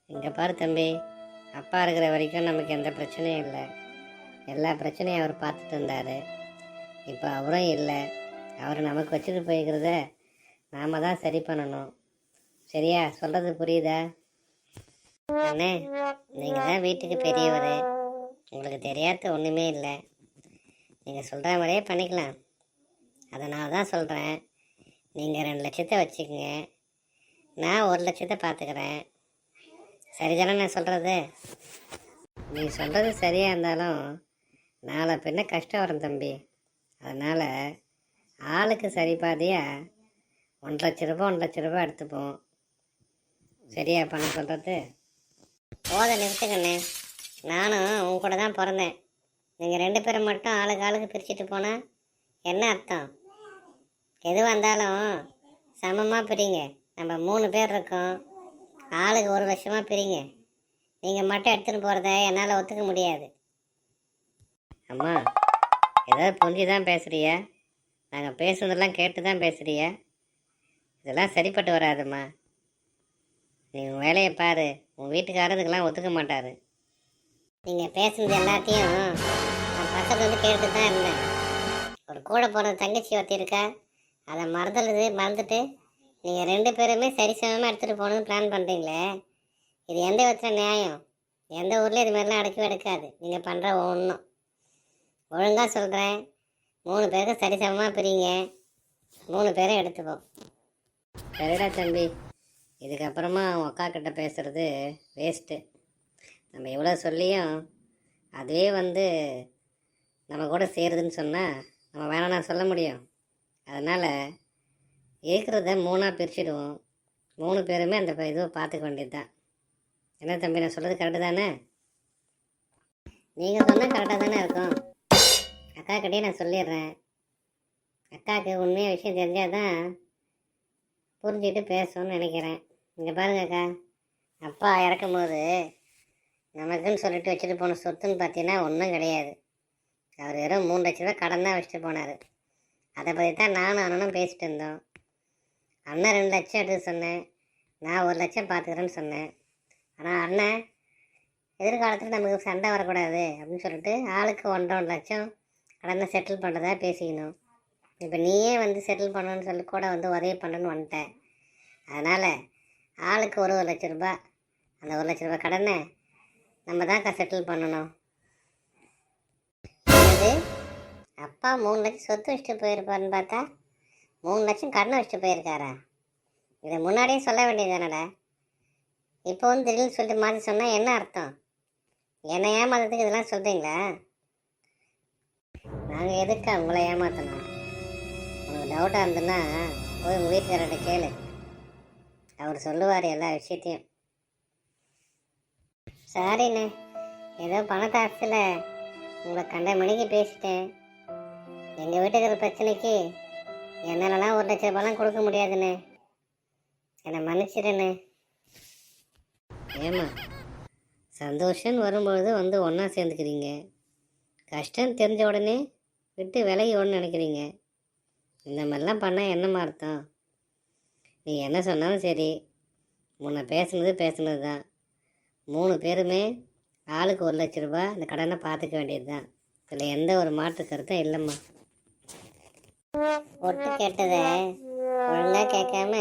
இங்கே பாரு தம்பி, அப்பா இருக்கிற வரைக்கும் நமக்கு எந்த பிரச்சனையும் இல்லை. எல்லா பிரச்சனையும் அவர் பார்த்துட்டு இருந்தார். இப்போ அவரும் இல்லை. அவர் நமக்கு வச்சுட்டு போய்க்கிறத நாம் தான் சரி பண்ணணும். சரியா? சொல்கிறது புரியுதா? அண்ணே, நீங்கள் தான் வீட்டுக்கு பெரியவர், உங்களுக்கு தெரியாத ஒன்றுமே இல்லை. நீங்கள் சொல்கிற மாதிரியே பண்ணிக்கலாம். அதனால தான் சொல்கிறேன், நீங்கள் 2 லட்சத்தை வச்சுக்கோங்க, நான் 1 லட்சத்தை பார்த்துக்கிறேன். சரிதானே நான் சொல்கிறது? நீ சொல்கிறது சரியாக இருந்தாலும் நாளை பின்ன கஷ்டம் வரும் தம்பி. அதனால் ஆளுக்கு சரி பாதியாக 1 லட்ச ரூபா எடுத்துப்போம். சரியா பணம் சொல்கிறது? போதை நிறுத்துக்கண்ணே, நானும் உன் கூட தான் பிறந்தேன். நீங்கள் 2 பேரும் மட்டும் ஆளுக்கு பிரிச்சுட்டு போனால் என்ன அர்த்தம்? எதுவாக இருந்தாலும் சமமாக பிரிங்க. நம்ம 3 பேர் இருக்கோம், ஆளுக்கு 1 லட்சமாக பிரிங்க. நீங்கள் மட்டும் எடுத்துகிட்டு போகிறத என்னால் ஒத்துக்க முடியாது. அம்மா, ஏதாவது புரிஞ்சு தான் பேசுகிறியா? நாங்கள் பேசுனதெல்லாம் கேட்டு தான் பேசுகிறியா? இதெல்லாம் சரிப்பட்டு வராதும்மா. நீ உன் வேலையை பாரு. உன் வீட்டுக்காரதுக்கெல்லாம் ஒத்துக்க மாட்டார். நீங்கள் பேசுனது எல்லாத்தையும் நான் பக்கத்தில் வந்து கேட்டு தான் இருந்தேன். ஒரு கூட போன தங்கச்சி ஒருத்தி இருக்கா, அதை மறந்துட்டு நீங்கள் 2 பேருமே சரிசமமாக எடுத்துகிட்டு போகணுன்னு பிளான் பண்ணுறீங்களே, இது எந்த விதத்தில் நியாயம்? எந்த ஊர்லேயும் இது மாதிரிலாம் எடுக்காது. நீங்கள் பண்ணுற ஒன்றும் ஒழுங்காக சொல்கிறேன். 3 பேருக்கும் சரிசமமாக பிரிங்க, 3 பேரும் எடுத்துப்போம். சரிடா தம்பி, இதுக்கப்புறமா அவன் அக்கா கிட்ட பேசுகிறது வேஸ்ட்டு. நம்ம எவ்வளோ சொல்லியும் அதுவே நம்ம கூட சேருதுன்னு சொன்னால் நம்ம வேணாம்னா சொல்ல முடியும். அதனால் இருக்கிறத 3ஆக பிரிச்சுடுவோம். 3 பேருமே அந்த இதுவை பார்த்துக்க வேண்டியது தான். என்ன தம்பி, நான் சொல்கிறது கரெக்டு தானே? நீங்கள் சொன்னால் கரெக்டாக தானே இருக்கும். அக்காக்கிட்டே நான் சொல்லிடுறேன். அக்காவுக்கு உண்மையாக விஷயம் தெரிஞ்சால் தான் புரிஞ்சுக்கிட்டு பேசணும்னு நினைக்கிறேன். இங்கே பாருங்க அக்கா, அப்பா இறக்கும் போது நமக்குன்னு சொல்லிட்டு வச்சுட்டு போன சொத்துன்னு பார்த்தீங்கன்னா ஒன்றும் கிடையாது. அவர் வெறும் 3 லட்ச ரூபா கடன் தான் வச்சுட்டு போனார். அதை பற்றி தான் நானும் அண்ணனும் பேசிட்டு இருந்தோம். அண்ணன் 2 லட்சம் எடுத்து சொன்னேன், நான் 1 லட்சம் பார்த்துக்கிறேன்னு சொன்னேன். ஆனால் அண்ணன் எதிர்காலத்தில் நமக்கு சண்டை வரக்கூடாது அப்படின்னு சொல்லிட்டு ஆளுக்கு 1.5 லட்சம் கடனை செட்டில் பண்ணுறதா பேசிக்கணும். இப்போ நீயே செட்டில் பண்ணணுன்னு சொல்லி கூட உதவி பண்ணணுன்னு வந்துட்டேன். அதனால் ஆளுக்கு 1 லட்ச ரூபா, அந்த 1 லட்ச ரூபா கடனை நம்ம தான் செட்டில் பண்ணணும். அது அப்பா 3 லட்சம் சொத்து வச்சுட்டு போயிருப்பாருன்னு பார்த்தா 3 லட்சம் கடனை வச்சுட்டு போயிருக்காரா? இதை முன்னாடியே சொல்ல வேண்டியது தானடா. இப்போ திடீர்னு சொல்லிட்டு மாற்றி சொன்னால் என்ன அர்த்தம்? என்னை ஏமாத்துறதுக்கு இதெல்லாம் சொல்கிறீங்களா? நாங்கள் எதுக்கு உங்களை ஏமாற்றணும்? உங்களுக்கு டவுட்டாக இருந்ததுன்னா போய் உங்கள் வீட்டுக்காரர்கிட்ட கேளு, அவர் சொல்லுவார் எல்லா விஷயத்தையும். சாரிண்ணே, ஏதோ பணத்தை அரசில் உங்களை கண்ட மணிக்கு பேசிட்டேன். எங்கள் வீட்டுக்கிற பிரச்சனைக்கு என்னாலலாம் 1 லட்ச ரூபாய்லாம் கொடுக்க முடியாதுண்ணே, என்னை மன்னிச்சிடுண்ணே. ஏம்மா, சந்தோஷம்னு வரும்பொழுது ஒன்றா சேர்ந்துக்கிறீங்க, கஷ்டம் தெரிஞ்ச உடனே விட்டு விலகி ஓடணும்னு நினைக்கிறீங்க. இந்த மாதிரிலாம் பண்ணால் என்னம்மா அர்த்தம்? நீ என்ன சொன்னாலும் சரி, முன்ன பேசுனது தான். 3 பேருமே ஆளுக்கு 1 லட்ச ரூபா இந்த கடனை பார்த்துக்க வேண்டியது தான். இதில் எந்த ஒரு மாற்று கருத்தும் இல்லைம்மா. ஒட்டு கேட்டதை ஒழுங்காக கேட்காம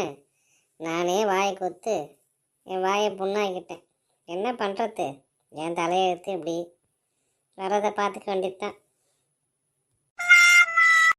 நானே வாயை கொத்து என் வாயை புண்ணாக்கிட்டேன். என்ன பண்ணுறது? என் தலையெழுத்து இப்படி வரதை பார்த்துக்க வேண்டியது தான்.